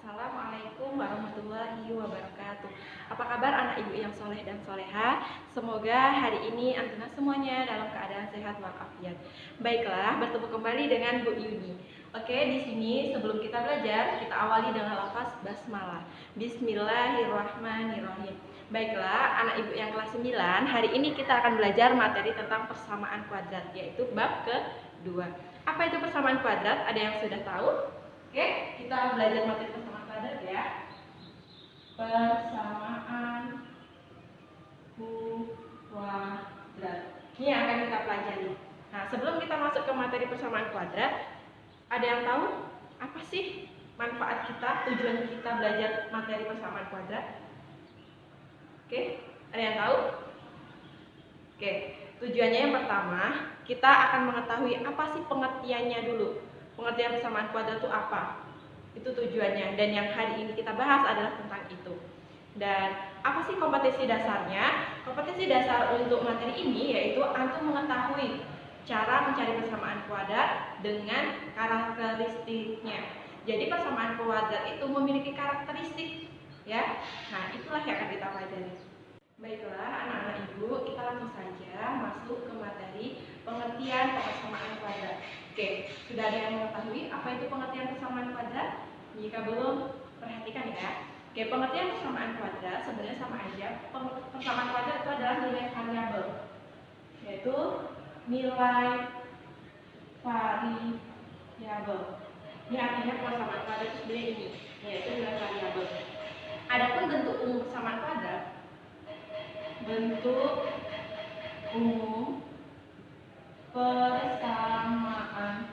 Assalamualaikum warahmatullahi wabarakatuh. Apa kabar anak ibu yang soleh dan soleha? Semoga hari ini antum semuanya dalam keadaan sehat walafiat. Baiklah, bertemu kembali dengan Bu Yuni. Oke, di sini sebelum kita belajar, kita awali dengan lafaz basmalah. Bismillahirrahmanirrahim. Baiklah, anak ibu yang kelas 9, hari ini kita akan belajar materi tentang persamaan kuadrat, yaitu bab kedua. Apa itu persamaan kuadrat? Ada yang sudah tahu? Oke, kita belajar materi persamaan kuadrat ya. Persamaan kuadrat. Ini yang akan kita pelajari. Nah, sebelum kita masuk ke materi persamaan kuadrat, ada yang tahu apa sih manfaat kita, tujuan kita belajar materi persamaan kuadrat? Oke, ada yang tahu? Oke, tujuannya yang pertama, kita akan mengetahui apa sih pengertiannya dulu. Pengertian persamaan kuadrat itu apa? Itu tujuannya. Dan yang hari ini kita bahas adalah tentang itu. Dan apa sih kompetensi dasarnya? Kompetensi dasar untuk materi ini yaitu antum mengetahui cara mencari persamaan kuadrat dengan karakteristiknya. Jadi persamaan kuadrat itu memiliki karakteristik, ya. Nah, itulah yang akan kita pelajari. Baiklah, anak-anak ibu, kita langsung saja masuk ke materi pengertian persamaan kuadrat. Oke, sudah ada yang mengetahui apa itu pengertian persamaan kuadrat? Jika belum, perhatikan ya. Oke, pengertian persamaan kuadrat sebenarnya sama aja. Persamaan kuadrat itu adalah nilai variabel, yaitu nilai variabel. Ini artinya persamaan kuadrat itu sebenarnya ini, yaitu nilai variabel. Adapun bentuk umum persamaan kuadrat, bentuk umum persamaan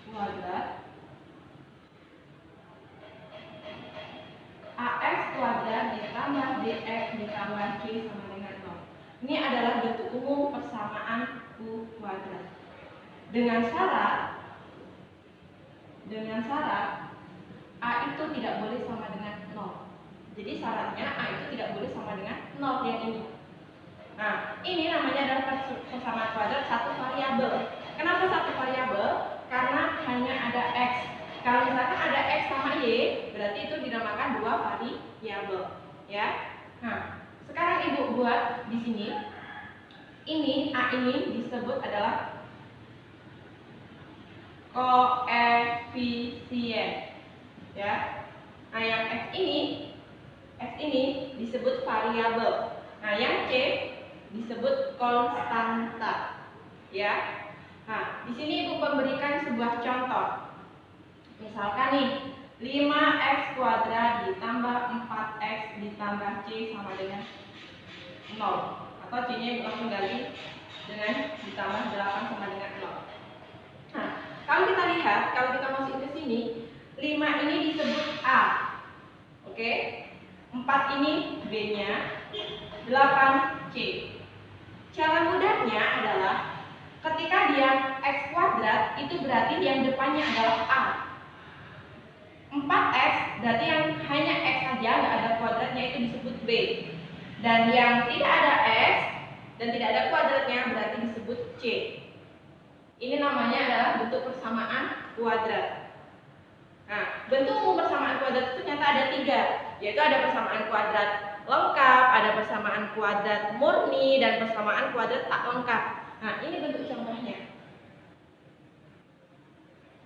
kuadrat AX kuadrat ditambah DX ditambah C sama dengan 0. Ini adalah bentuk umum persamaan kuadrat. Dengan syarat A itu tidak boleh sama dengan 0. Jadi syaratnya A itu tidak boleh sama dengan 0 yang ini. Nah, ini namanya adalah persamaan kuadrat satu variabel. Kenapa satu variabel? Karena hanya ada X. Kalau misalkan ada X sama Y, berarti itu dinamakan dua variabel, ya. Nah, sekarang ibu buat di sini. Ini A ini disebut adalah koefisien, ya. Nah, yang X ini disebut variabel. Nah, yang C disebut konstanta, ya. Nah, di sini ibu memberikan sebuah contoh. Misalkan nih, 5x kuadrat ditambah 4x ditambah c sama dengan 0. Atau c-nya ibu langsung ganti dengan ditambah 8 sama dengan 0. Nah, kalau kita lihat, kalau kita masuk ke sini, 5 ini disebut A. Oke? 4 ini B-nya, 8 C. Cara mudahnya adalah ketika dia X kuadrat, itu berarti yang depannya adalah A. 4X berarti yang hanya X saja, nggak ada kuadratnya, itu disebut B. Dan yang tidak ada X dan tidak ada kuadratnya berarti disebut C. Ini namanya adalah bentuk persamaan kuadrat. Nah, bentuk umum persamaan kuadrat itu ternyata ada 3, yaitu ada persamaan kuadrat lengkap, ada persamaan kuadrat murni, dan persamaan kuadrat tak lengkap. Nah, ini bentuk contohnya.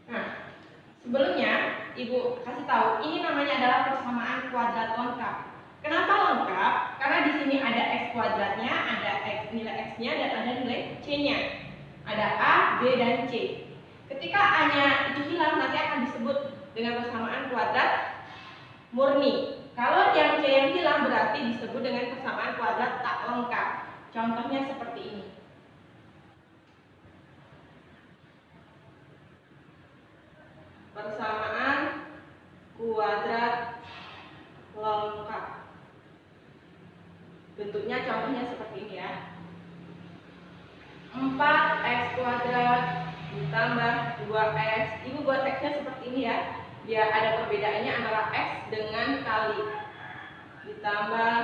Nah, sebelumnya ibu kasih tahu, ini namanya adalah persamaan kuadrat lengkap. Kenapa lengkap? Karena di sini ada X kuadratnya, ada nilai X-nya, dan ada nilai C-nya. Ada A, B, dan C. Ketika A-nya itu hilang, nanti akan disebut dengan persamaan kuadrat murni. Kalau yang C yang hilang berarti disebut dengan persamaan kuadrat tak lengkap. Contohnya seperti ini. Persamaan kuadrat lengkap. Bentuknya contohnya seperti ini ya. 4x kuadrat ditambah 2x. Ibu buat X-nya seperti ini ya. Biar ada perbedaannya antara X dengan kali. Ditambah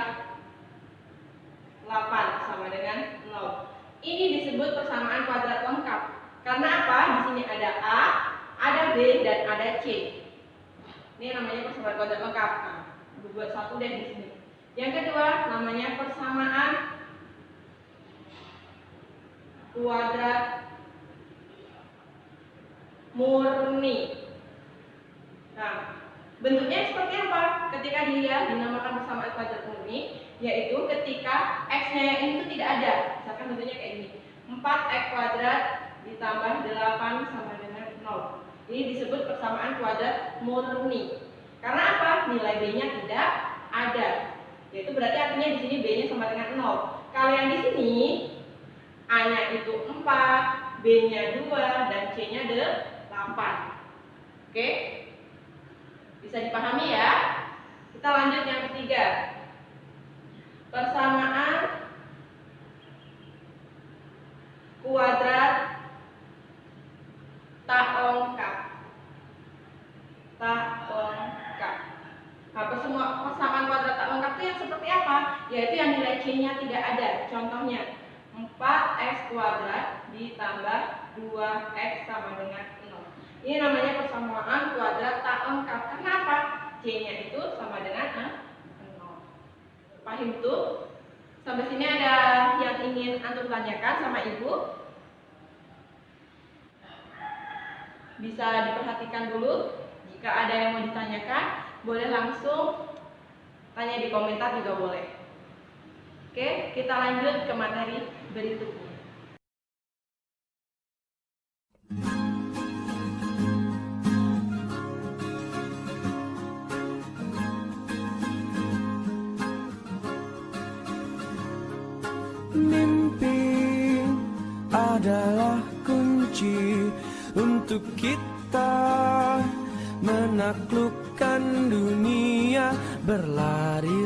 8 sama dengan 0. Ini disebut persamaan kuadrat lengkap. Karena apa? Di sini ada A, ada B, dan ada C. Ini namanya persamaan kuadrat lengkap. Nah, buat satu deh di sini. Yang kedua namanya persamaan kuadrat murni. Nah, bentuknya seperti apa? Ketika dia dinamakan persamaan kuadrat murni, yaitu ketika x-nya yang itu tidak ada. Misalkan bentuknya kayak gini. 4x kuadrat ditambah 8 sama dengan 0. Ini disebut persamaan kuadrat murni. Karena apa? Nilai b-nya tidak ada. Yaitu berarti artinya di sini b-nya sama dengan 0. Kalau yang di sini a-nya itu 4, b-nya 2 dan c-nya 8. Oke? Bisa dipahami ya? Kita lanjut yang ketiga. Persamaan kuadrat tak lengkap. Tak lengkap. Nah, persamaan kuadrat tak lengkap itu yang seperti apa? Yaitu yang nilai c-nya tidak ada. Contohnya 4x kuadrat ditambah 2x sama dengan 0. Ini namanya persamaan kuadrat tak lengkap. Karena apa? C-nya itu sama dengan 0. Paham itu? Sampai sini ada yang ingin antum tanyakan sama ibu? Bisa diperhatikan dulu. Jika ada yang mau ditanyakan, boleh langsung tanya di komentar juga boleh. Oke, kita lanjut ke materi berikutnya. Mimpi adalah kunci untuk kita menaklukkan dunia, berlari